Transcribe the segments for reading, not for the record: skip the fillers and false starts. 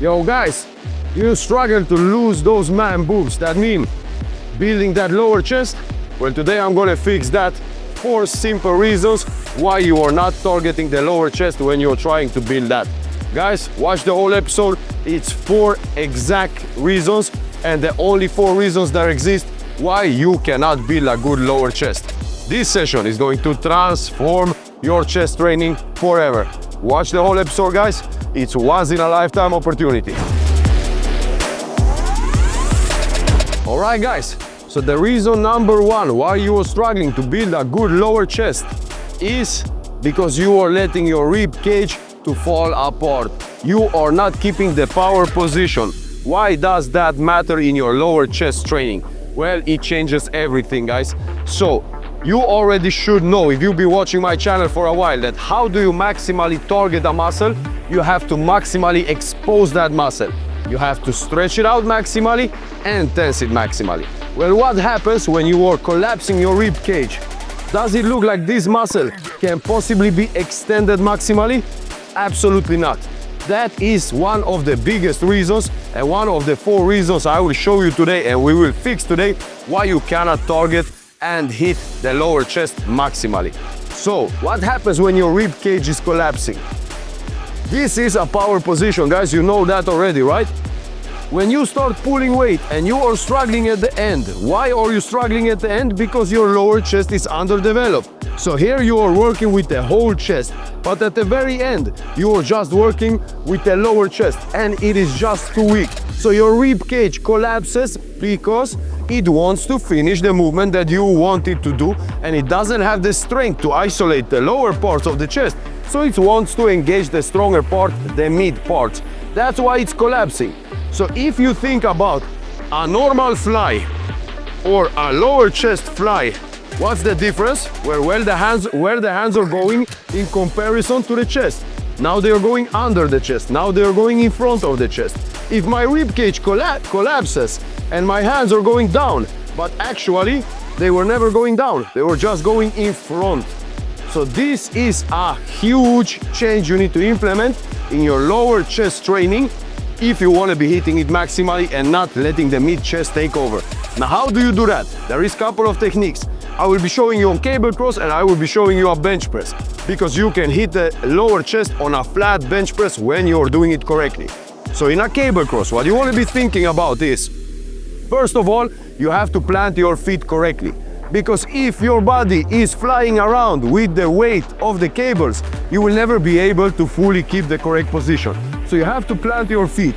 Yo guys, you struggle to lose those man boobs, that mean building that lower chest? Well, today I'm gonna fix that. 4 simple reasons why you are not targeting the lower chest when you're trying to build that. Guys, watch the whole episode. It's 4 exact reasons, and the only 4 reasons that exist why you cannot build a good lower chest. This session is going to transform your chest training forever. Watch the whole episode, guys. It's once in a lifetime opportunity. All right, guys. So the reason number 1 why you are struggling to build a good lower chest is because you are letting your rib cage to fall apart. You are not keeping the power position. Why does that matter in your lower chest training? Well, it changes everything, guys. So you already should know, if you've been watching my channel for a while, that how do you maximally target a muscle? You have to maximally expose that muscle. You have to stretch it out maximally and tense it maximally. Well, what happens when you are collapsing your rib cage? Does it look like this muscle can possibly be extended maximally? Absolutely not. That is one of the biggest reasons and one of the 4 reasons I will show you today and we will fix today why you cannot target and hit the lower chest maximally. So, what happens when your rib cage is collapsing? This is a power position, guys, you know that already, right? When you start pulling weight and you are struggling at the end, why are you struggling at the end? Because your lower chest is underdeveloped. So here you are working with the whole chest, but at the very end, you are just working with the lower chest and it is just too weak. So your rib cage collapses because it wants to finish the movement that you want it to do and it doesn't have the strength to isolate the lower parts of the chest. So it wants to engage the stronger part, the mid parts. That's why it's collapsing. So if you think about a normal fly or a lower chest fly, what's the difference? Where the hands are going in comparison to the chest. Now they are going under the chest. Now they are going in front of the chest. If my rib cage collapses and my hands are going down, but actually they were never going down. They were just going in front. So this is a huge change you need to implement in your lower chest training if you want to be hitting it maximally and not letting the mid chest take over. Now, how do you do that? There is a couple of techniques. I will be showing you on cable cross and I will be showing you a bench press because you can hit the lower chest on a flat bench press when you're doing it correctly. So in a cable cross, what you want to be thinking about is, first of all, you have to plant your feet correctly. Because if your body is flying around with the weight of the cables, you will never be able to fully keep the correct position. So you have to plant your feet.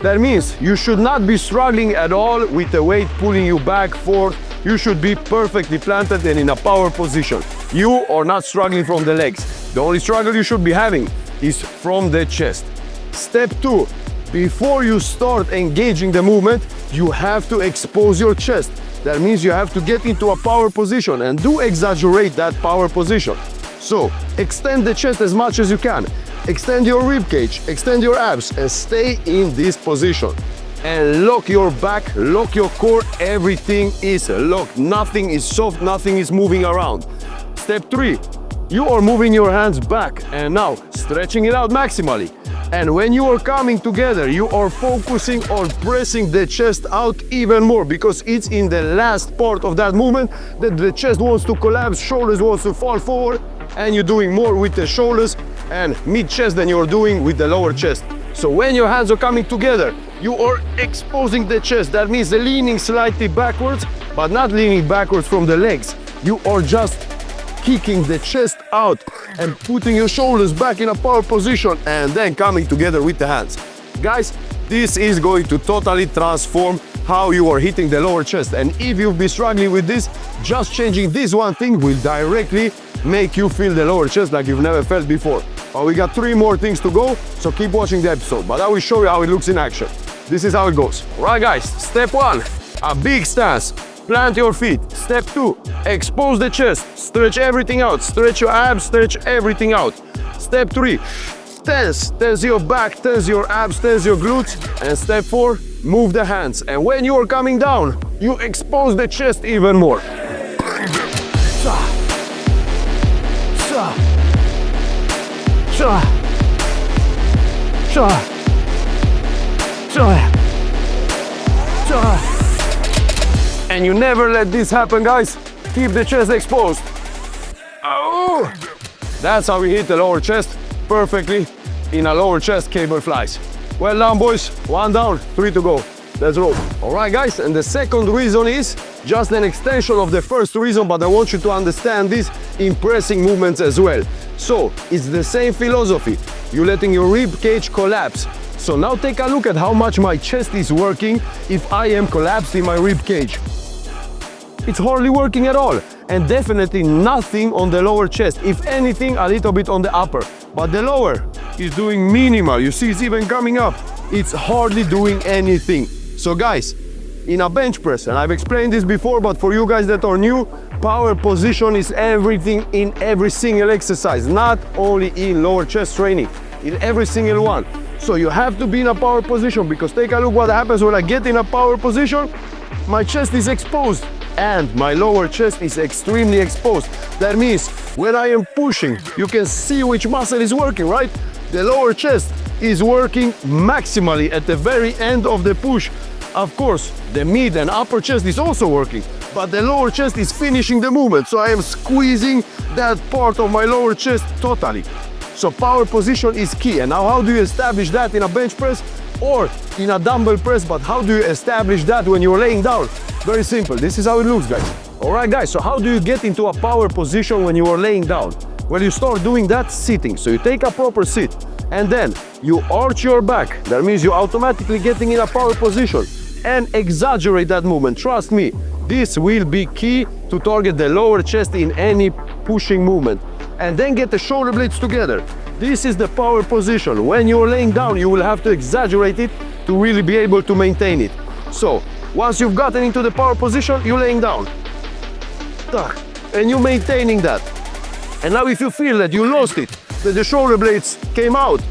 That means you should not be struggling at all with the weight pulling you back, forth. You should be perfectly planted and in a power position. You are not struggling from the legs. The only struggle you should be having is from the chest. Step 2, before you start engaging the movement, you have to expose your chest. That means you have to get into a power position and do exaggerate that power position. So extend the chest as much as you can. Extend your rib cage, extend your abs and stay in this position. And lock your back, lock your core, everything is locked. Nothing is soft, nothing is moving around. Step 3, you are moving your hands back and now stretching it out maximally. And when you are coming together, you are focusing on pressing the chest out even more because it's in the last part of that movement that the chest wants to collapse, shoulders wants to fall forward, and you're doing more with the shoulders and mid-chest than you're doing with the lower chest. So when your hands are coming together, you are exposing the chest. That means leaning slightly backwards, but not leaning backwards from the legs. You are just kicking the chest out and putting your shoulders back in a power position and then coming together with the hands. Guys, this is going to totally transform how you are hitting the lower chest. And if you've been struggling with this, just changing this one thing will directly make you feel the lower chest like you've never felt before. But we got 3 more things to go, so keep watching the episode. But I will show you how it looks in action. This is how it goes. All right, guys, step 1, a big stance. Plant your feet. Step 2, expose the chest. Stretch everything out. Stretch your abs, stretch everything out. Step 3, tense. Tense your back, tense your abs, tense your glutes. And step 4, move the hands. And when you are coming down, you expose the chest even more. And you never let this happen, guys. Keep the chest exposed. Oh. That's how we hit the lower chest perfectly in a lower chest cable flies. Well done, boys. 1 down, 3 to go. Let's roll. All right, guys, and the second reason is just an extension of the first reason, but I want you to understand this in pressing movements as well. So it's the same philosophy. You're letting your rib cage collapse. So now take a look at how much my chest is working if I am collapsed in my rib cage. It's hardly working at all, and definitely nothing on the lower chest. If anything, a little bit on the upper, but the lower is doing minimal. You see, it's even coming up. It's hardly doing anything. So guys, in a bench press, and I've explained this before, but for you guys that are new, power position is everything in every single exercise, not only in lower chest training, in every single one. So you have to be in a power position, because take a look what happens when I get in a power position. My chest is exposed and my lower chest is extremely exposed. That means when I am pushing, you can see which muscle is working, right? The lower chest is working maximally at the very end of the push. Of course, the mid and upper chest is also working, but the lower chest is finishing the movement. So I am squeezing that part of my lower chest totally. So power position is key. And now how do you establish that in a bench press or in a dumbbell press? But how do you establish that when you're laying down? Very simple. This is how it looks, guys. All right, guys, so how do you get into a power position when you are laying down? Well, you start doing that sitting. So you take a proper sit and then you arch your back. That means you're automatically getting in a power position, and exaggerate that movement. Trust me, this will be key to target the lower chest in any pushing movement. And then get the shoulder blades together. This is the power position. When you're laying down, you will have to exaggerate it to really be able to maintain it. So once you've gotten into the power position, you're laying down and you're maintaining that. And now if you feel that you lost it, that the shoulder blades came out,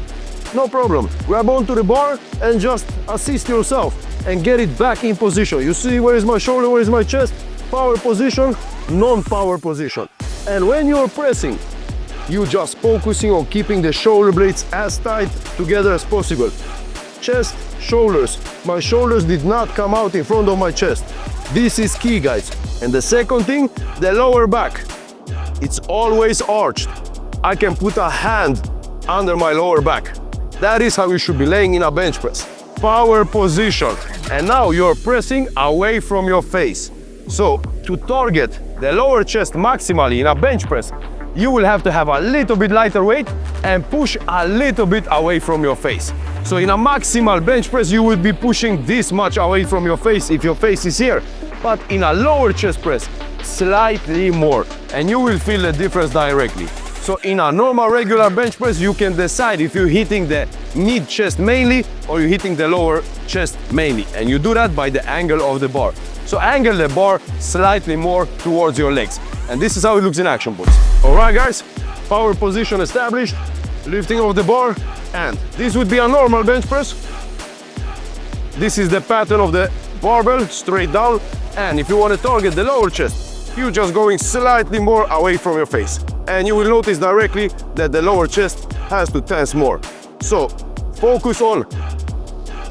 no problem. Grab onto the bar and just assist yourself and get it back in position. You see, where is my shoulder, where is my chest? Power position, non-power position. And when you're pressing, you just focusing on keeping the shoulder blades as tight together as possible. Chest, shoulders. My shoulders did not come out in front of my chest. This is key, guys. And the second thing, the lower back. It's always arched. I can put a hand under my lower back. That is how you should be laying in a bench press. Power position. And now you're pressing away from your face. So to target the lower chest maximally in a bench press, you will have to have a little bit lighter weight and push a little bit away from your face. So in a maximal bench press, you will be pushing this much away from your face if your face is here. But in a lower chest press, slightly more, and you will feel the difference directly. So in a normal regular bench press, you can decide if you're hitting the mid chest mainly or you're hitting the lower chest mainly. And you do that by the angle of the bar. So angle the bar slightly more towards your legs. And this is how it looks in action, boys. All right, guys, power position established, lifting of the bar, and this would be a normal bench press. This is the pattern of the barbell, straight down. And if you want to target the lower chest, you're just going slightly more away from your face. And you will notice directly that the lower chest has to tense more. So focus on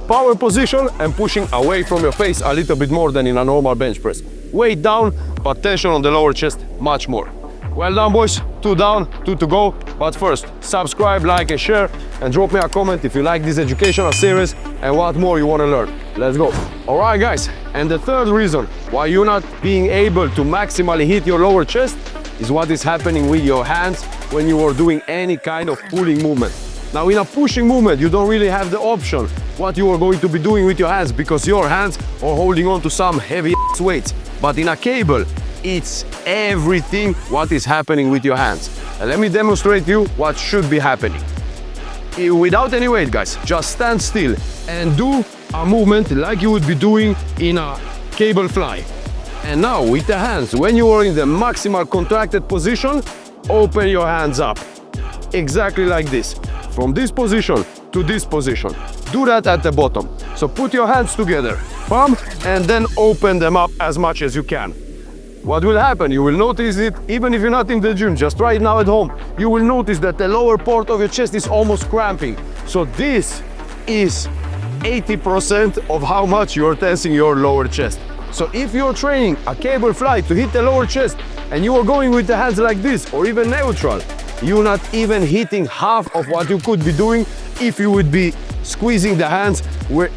power position and pushing away from your face a little bit more than in a normal bench press. Weight down, but tension on the lower chest much more. Well done, boys. 2 down, 2 to go. But first, subscribe, like and share, and drop me a comment if you like this educational series and what more you want to learn. Let's go. All right, guys, and the third reason why you're not being able to maximally hit your lower chest is what is happening with your hands when you are doing any kind of pulling movement. Now, in a pushing movement, you don't really have the option what you are going to be doing with your hands, because your hands are holding on to some heavy weights. But in a cable, it's everything what is happening with your hands. And let me demonstrate you what should be happening. Without any weight, guys, just stand still and do a movement like you would be doing in a cable fly. And now with the hands, when you are in the maximal contracted position, open your hands up. Exactly like this. From this position to this position. Do that at the bottom. So put your hands together, palm, and then open them up as much as you can. What will happen? You will notice it even if you're not in the gym, just try it now at home. You will notice that the lower part of your chest is almost cramping. So this is 80% of how much you're tensing your lower chest. So if you're training a cable fly to hit the lower chest and you are going with the hands like this or even neutral, you're not even hitting half of what you could be doing if you would be squeezing the hands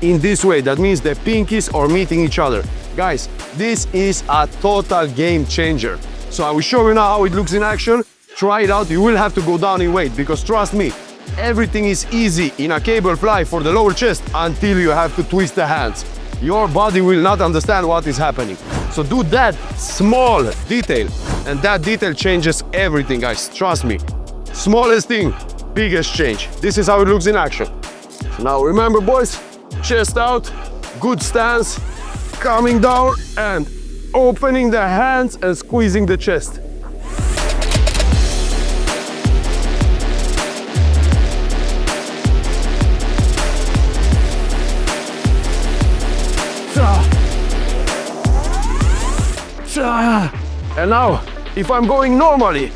in this way. That means the pinkies are meeting each other. Guys, this is a total game changer. So I will show you now how it looks in action. Try it out. You will have to go down in weight because trust me, everything is easy in a cable fly for the lower chest until you have to twist the hands. Your body will not understand what is happening. So do that small detail, and that detail changes everything, guys. Trust me. Smallest thing, biggest change. This is how it looks in action. So now remember, boys, chest out, good stance, coming down and opening the hands and squeezing the chest. And now, if I'm going normally,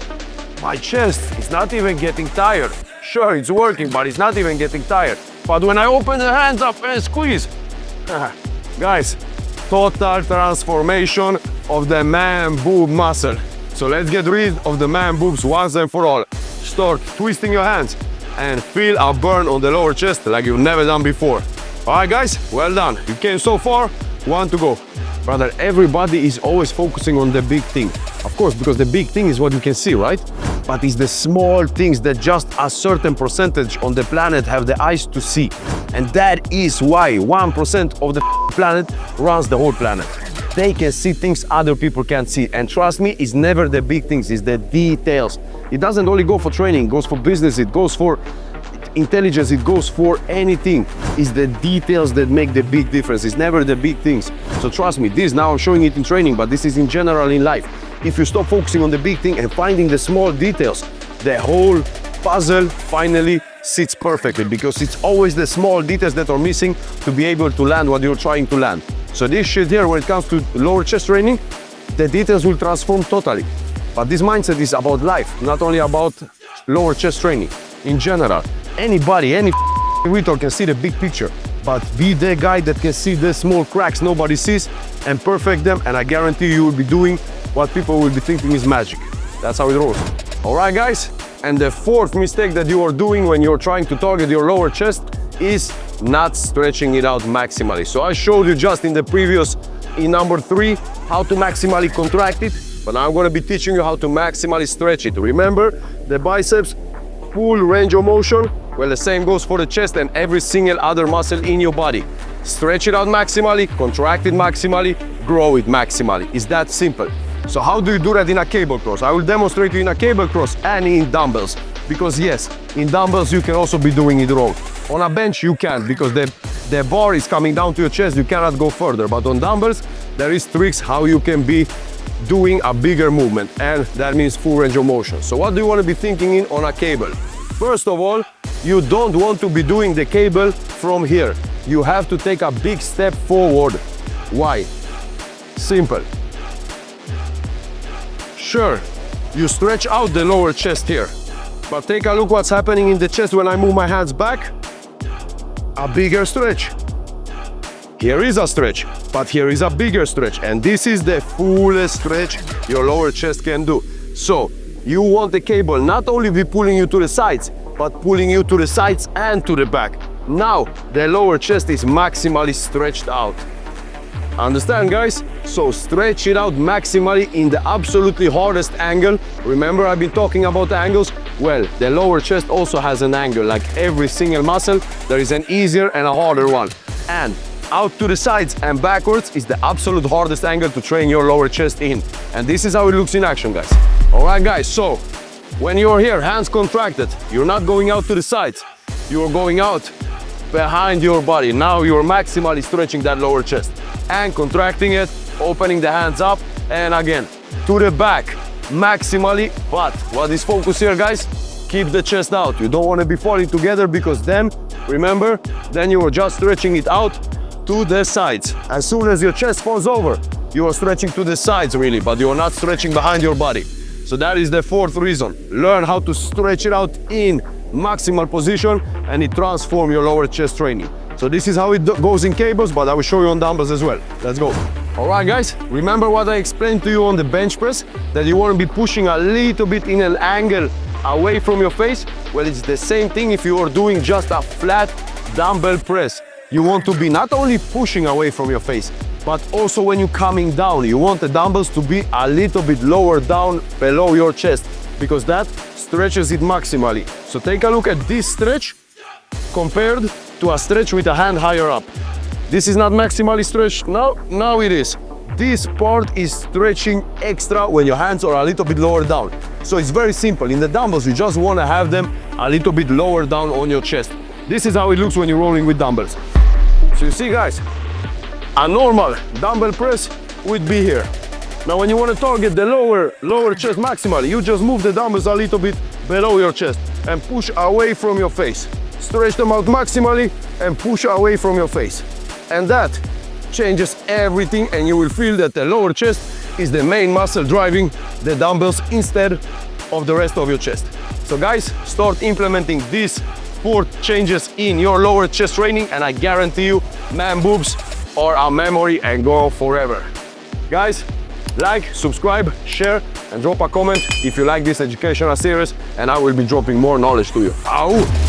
my chest is not even getting tired. Sure, it's working, but it's not even getting tired. But when I open the hands up and squeeze, guys, total transformation of the man boob muscle. So let's get rid of the man boobs once and for all. Start twisting your hands and feel a burn on the lower chest like you've never done before. All right, guys, well done. You came so far, one to go. Brother, everybody is always focusing on the big thing. Of course, because the big thing is what you can see, right? But it's the small things that just a certain percentage on the planet have the eyes to see. And that is why 1% of the planet runs the whole planet. They can see things other people can't see. And trust me, it's never the big things, it's the details. It doesn't only go for training, it goes for business, it goes for intelligence, it goes for anything. It's the details that make the big difference. It's never the big things. So trust me, this now I'm showing it in training, but this is in general in life. If you stop focusing on the big thing and finding the small details, the whole puzzle finally sits perfectly, because it's always the small details that are missing to be able to land what you're trying to land. So this shit here, when it comes to lower chest training, the details will transform totally. But this mindset is about life, not only about lower chest training. In general, anybody, any retard can see the big picture, but be the guy that can see the small cracks nobody sees and perfect them, and I guarantee you will be doing what people will be thinking is magic. That's how it rolls. All right, guys, and the fourth mistake that you are doing when you're trying to target your lower chest is not stretching it out maximally. So I showed you just in the previous, in number 3, how to maximally contract it, but now I'm going to be teaching you how to maximally stretch it. Remember, the biceps, full range of motion. Well, the same goes for the chest and every single other muscle in your body. Stretch it out maximally, contract it maximally, grow it maximally. It's that simple. So how do you do that in a cable cross? I will demonstrate you in a cable cross and in dumbbells. Because yes, in dumbbells you can also be doing it wrong. On a bench you can't, because the bar is coming down to your chest, you cannot go further. But on dumbbells, there is tricks how you can be doing a bigger movement, and that means full range of motion. So what do you want to be thinking in on a cable? First of all, you don't want to be doing the cable from here. You have to take a big step forward. Why? Simple. Sure, you stretch out the lower chest here, but take a look what's happening in the chest when I move my hands back. A bigger stretch. Here is a stretch, but here is a bigger stretch, and this is the fullest stretch your lower chest can do. So you want the cable not only be pulling you to the sides, but pulling you to the sides and to the back. Now the lower chest is maximally stretched out. Understand, guys? So stretch it out maximally in the absolutely hardest angle. Remember, I've been talking about angles. Well, the lower chest also has an angle. Like every single muscle, there is an easier and a harder one. And out to the sides and backwards is the absolute hardest angle to train your lower chest in. And this is how it looks in action, guys. All right, guys, so when you're here, hands contracted, you're not going out to the sides. You're going out behind your body. Now you're maximally stretching that lower chest and contracting it, opening the hands up, and again, to the back, maximally. But what is focus here, guys? Keep the chest out. You don't want to be falling together, because then, remember, then you are just stretching it out to the sides. As soon as your chest falls over, you are stretching to the sides really, but you are not stretching behind your body. So that is the fourth reason. Learn how to stretch it out in maximal position, and it transforms your lower chest training. So this is how it goes in cables, but I will show you on dumbbells as well. Let's go. All right, guys, remember what I explained to you on the bench press, that you want to be pushing a little bit in an angle away from your face? Well, it's the same thing if you are doing just a flat dumbbell press. You want to be not only pushing away from your face, but also when you're coming down, you want the dumbbells to be a little bit lower down below your chest, because that stretches it maximally. So take a look at this stretch compared to a stretch with a hand higher up. This is not maximally stretched now, now it is. This part is stretching extra when your hands are a little bit lower down. So it's very simple. In the dumbbells, you just want to have them a little bit lower down on your chest. This is how it looks when you're rolling with dumbbells. So you see, guys, a normal dumbbell press would be here. Now when you want to target the lower chest maximally, you just move the dumbbells a little bit below your chest and push away from your face. Stretch them out maximally and push away from your face. And that changes everything, and you will feel that the lower chest is the main muscle driving the dumbbells instead of the rest of your chest. So guys, start implementing these 4 changes in your lower chest training, and I guarantee you, man boobs are a memory and go on forever. Guys, like, subscribe, share, and drop a comment if you like this educational series, and I will be dropping more knowledge to you. Ow!